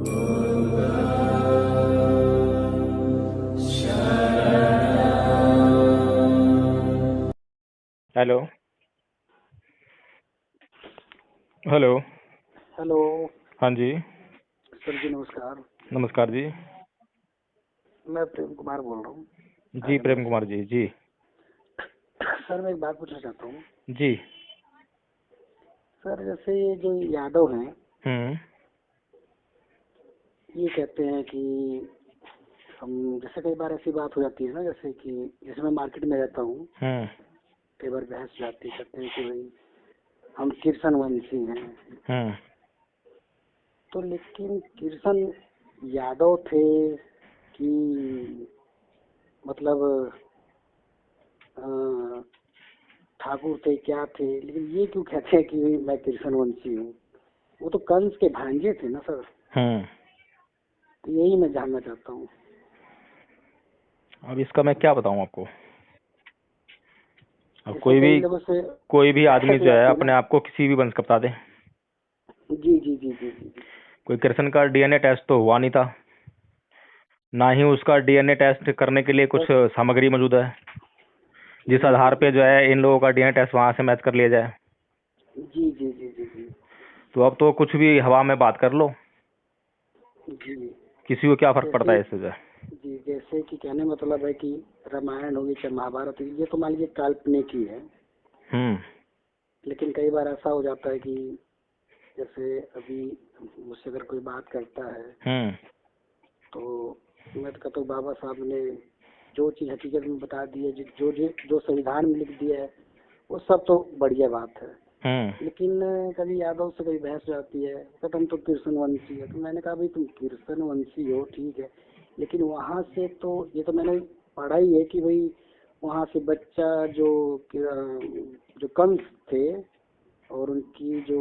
Hello. Hello. Hello. हाँ जी। Sir जी नमस्कार। नमस्कार जी। मैं प्रेम कुमार बोल रहा हूँ जी राजनगर प्रेम से। कुमार जी। जी। सर मैं एक बात पूछना चाहता हूँ। जी। सर जैसे ये जो यादव हैं हम्म। ये कहते हैं कि हम जैसे कई बार ऐसी बात हो जाती है ना, जैसे कि जैसे मैं मार्केट में रहता हूँ, हम्म। कई बार बहस जाती कहते हैं कि भाई हम किर्सन वंशी हैं। हम्म। तो लेकिन किर्सन यादव थे कि मतलब अ, ठाकुर थे, क्या थे, लेकिन ये क्यों कहते हैं कि मैं किर्सन वंशी हूँ? वो तो कंस के भांजे थे ना सर। हम्म। तो यही मैं जानना चाहता हूँ। अब इसका मैं क्या बताऊं आपको। अब जैसे कई लोगों से कोई भी आदमी बहस हो जो है जाती है अपने ना। आप को किसी भी वंश का बता दे। जी जी जी जी जी जी। कोई कृष्ण का डीएनए टेस्ट तो हुआ नहीं था, ना ही उसका डीएनए टेस्ट करने के लिए कुछ सर सामग्री मौजूद है जिस जी जी आधार जी पे जो है इन लोगों का डीएनए टेस्ट वहां से मैच कर लिया जाए। जी जी जी जी जी तो अब तो कुछ भी हवा में बात कर लो, जी। किसी को क्या फर्क पड़ता जैसे है इससे जो है। जी, जैसे कि कहने मतलब है कि रामायण होगी चाहे महाभारत होगी, ये तो मान लीजिए काल्पनिक ही है। हम्म। लेकिन कई बार ऐसा हो जाता है कि जैसे अभी मुझसे अगर कोई बात करता है हम्म। तो मैं तो कहता हूँ बाबा साहब ने जो चीज़ हकीकत में बता दी है, जो जो जो संविधान में लिख दिया है, वो सब तो बढ़िया बात है। हम्म। लेकिन कभी यादव से कभी बहस हो जाती है, कहता हम तो किर्सन वंशी है। तो मैंने कहा भाई तुम किर्सन वंशी हो ठीक है, लेकिन वहां से तो ये तो मैंने पढ़ा ही है कि भाई वहां से बच्चा जो कंस थे और उनकी जो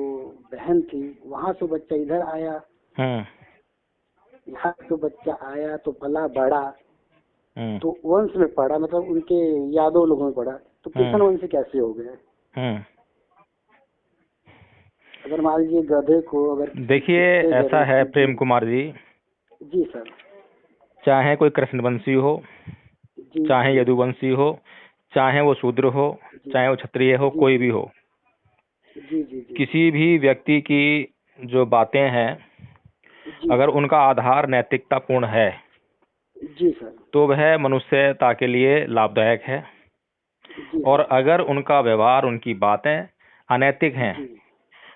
बहन थी, वहां से बच्चा इधर आया, हम्म। यहाँ तो बच्चा आया तो पला बड़ा, हम्म। तो वंश में पड़ा, मतलब उनके यादव लोगों में पड़ा। तो हम्म। किर्सन वंशी कैसे हो गए? हम्म। अगर मान लीजिए गधे को अगर किसी देखिए, कुत्ते ऐसा है जैसे जी प्रेम कुमार जी, जी सर। चाहे कोई कृष्णवंशी हो, जी चाहे जी यदुवंशी हो, चाहे वो शूद्र हो, जी चाहे वो क्षत्रिय हो, जी कोई जी भी हो, जी जी जी किसी भी व्यक्ति की जो बातें हैं जी अगर उनका आधार नैतिकतापूर्ण है जी सर। तो वह मनुष्यता के लिए लाभदायक है, जी और सर। अगर उनका व्यवहार, उनकी बातें अनैतिक हैं जी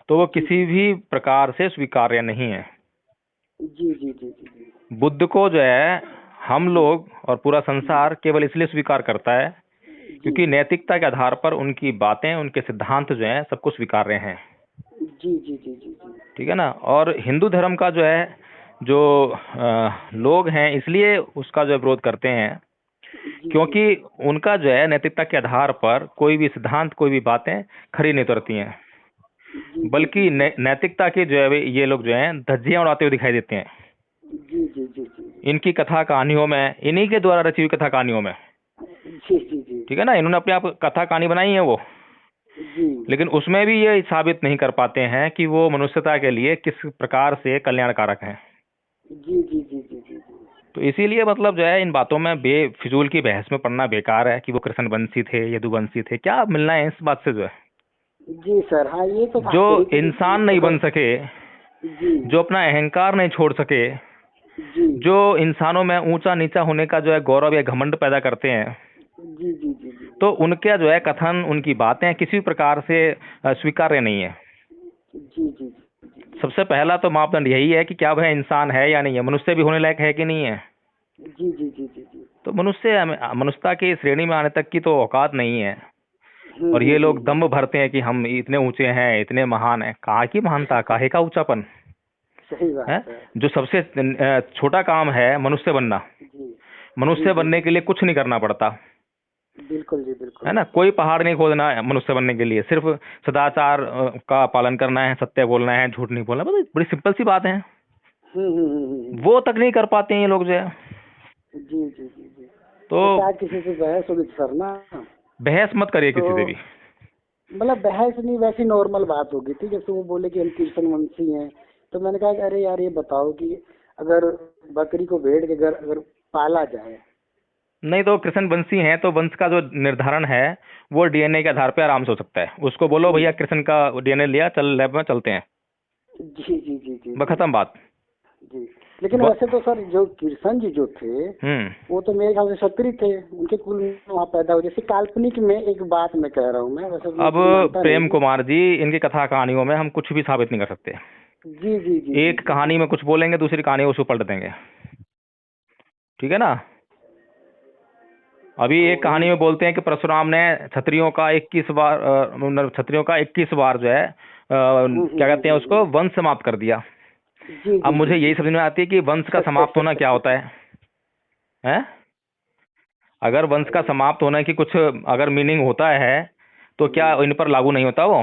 तो वो जी किसी जी भी प्रकार से स्वीकार्य नहीं है। जी जी जी जी जी बुद्ध को जो है हम जी लोग और पूरा जी संसार केवल इसलिए स्वीकार करता है जी क्योंकि नैतिकता के आधार पर उनकी बातें, उनके सिद्धांत जो हैं सबको स्वीकार्य हैं। जी जी जी जी ठीक है ना। और हिंदू धर्म का जो है जो लोग हैं इसलिए उसका जो विरोध करते हैं जी जी क्योंकि उनका जो है नैतिकता के आधार पर कोई भी सिद्धांत, कोई भी बातें खरी नहीं उतरती हैं, जी जी जी बल्कि जी नैतिकता के जो है ये लोग जो हैं धज्जियां उड़ाते हुए दिखाई देते हैं। जी जी जी जी इनकी कथा कहानियों में, इन्हीं के द्वारा रची हुई कथा कहानियों में, जी जी जी ठीक है ना, इन्होंने अपने आप कथा कहानी बनाई है वो, जी लेकिन उसमें भी ये साबित नहीं कर पाते हैं कि वो मनुष्यता के लिए किस प्रकार से कल्याणकारक हैं। जी जी जी जी जी तो इसीलिए मतलब जो है इन बातों में बेफिजूल की बहस में पड़ना बेकार है कि वो कृष्णवंशी थे, यदुवंशी थे, क्या मिलना है इस बात से जो है। जी सर। हाँ ये तो जो बात है कि इंसान नहीं देखो। बन सके, जी जो अपना अहंकार नहीं छोड़ सके, जी जो इंसानों में ऊंचा नीचा होने का जो है गौरव या घमंड पैदा करते हैं, जी जी जी जी तो उनके जो है कथन, उनकी बातें किसी भी प्रकार से स्वीकार्य नहीं है। जी जी सबसे पहला तो मापदंड यही है कि क्या वह इंसान है या नहीं है, मनुष्य भी होने लायक है कि नहीं है। जी जी जी जी जी। तो मनुष्यता की श्रेणी में आने तक की तो औकात नहीं है। और ये लोग हम्म। दम्भ भरते हैं कि हम इतने ऊंचे हैं, इतने महान हैं। कहाँ की महानता, काहे का ऊंचापन सही है। बात है। जो सबसे छोटा काम है मनुष्य बनना, जी जी मनुष्य जी बनने जी के लिए कुछ नहीं करना पड़ता, बिल्कुल जी है बिल्कुल। ना। कोई पहाड़ नहीं खोदना है मनुष्य बनने के लिए, सिर्फ सदाचार का पालन करना है, सत्य बोलना है, झूठ नहीं बोलना, बस बड़ी सिंपल सी बात है। वो तक नहीं कर पाते हैं ये लोग जो है। जी जी जी जी। तो जैसे आज किसी से बहस होगी सर ना, बहस मत करिए तो किसी से भी। मतलब बहस नहीं, वैसी नॉर्मल बात होगी थी। जैसे वो बोले कि हम कृष्ण वंशी हैं, तो मैंने कहा कि अरे यार ये बताओ कि अगर बकरी को भेड़ के घर अगर पाला जाए। नहीं तो कृष्ण वंशी हैं तो वंश का जो निर्धारण है वो डीएनए के आधार पे आराम से हो सकता है। उसको बोलो भैया कृष्ण का डीएनए लिया, चल लैब में चलते हैं, जी जी जी जी बस खत्म बात। जी। लेकिन वैसे तो सर जो कृष्ण जी जो थे वो तो मेरे ख्याल से क्षत्रिय थे, उनके कुल में वहाँ पैदा हुए। जैसे काल्पनिक में एक बात मैं कह रहा हूँ मैं, वैसे अब प्रेम कुमार जी, इनकी कथा कहानियों में हम कुछ भी साबित नहीं कर सकते। जी जी जी एक कहानी में कुछ बोलेंगे, दूसरी कहानी उसको पलट देंगे, ठीक है ना। अभी एक कहानी में बोलते हैं कि परशुराम ने क्षत्रियों का 21 बार जो है क्या कहते हैं उसको, वंश समाप्त कर दिया। अब मुझे यही समझ में आती है कि वंश का समाप्त होना क्या होता है, हैं? अगर वंश का समाप्त होने की कुछ अगर मीनिंग होता है तो क्या इन पर लागू नहीं होता वो?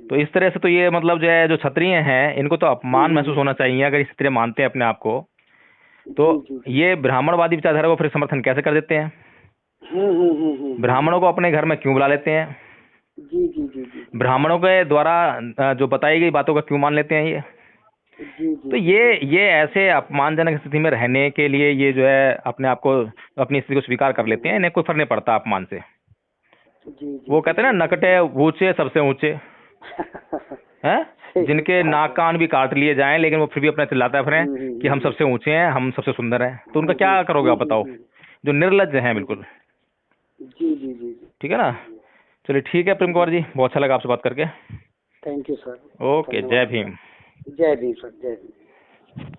तो इस तरह से तो ये मतलब जो है, जो क्षत्रिय हैं इनको तो अपमान महसूस होना चाहिए अगर इस तरह मानते हैं अपने आप को। तो ये ब्राह्मणवादी विचारधारा को फिर समर्थन कैसे कर देते हैं? ब्राह्मणों को अपने घर में क्यों बुला लेते हैं? जी जी जी जी। ब्राह्मणों के द्वारा जो बताई गई बातों का क्यों मान लेते हैं ये? जी जी। तो ये ऐसे अपमानजनक स्थिति में रहने के लिए ये जो है अपने आप को, अपनी स्थिति को स्वीकार कर लेते हैं। इन्हें कोई फर्क नहीं पड़ता अपमान से। जी। वो कहते हैं ना, नकटे ऊंचे सबसे ऊंचे हैं, जिनके नाक कान भी काट लिए जाएं लेकिन वो फिर भी अपने चिल्लाते फिरें कि हम सबसे ऊंचे हैं, हम सबसे सुंदर हैं। तो उनका क्या करोगे आप बताओ? जो निर्लज्ज हैं बिल्कुल। जी जी जी। ठीक है ना। चलिए ठीक है प्रेम कुमार जी, बहुत अच्छा लगा आपसे बात करके। Thank you sir. ओके, जय भीम। जय भीम सर, जय भीम।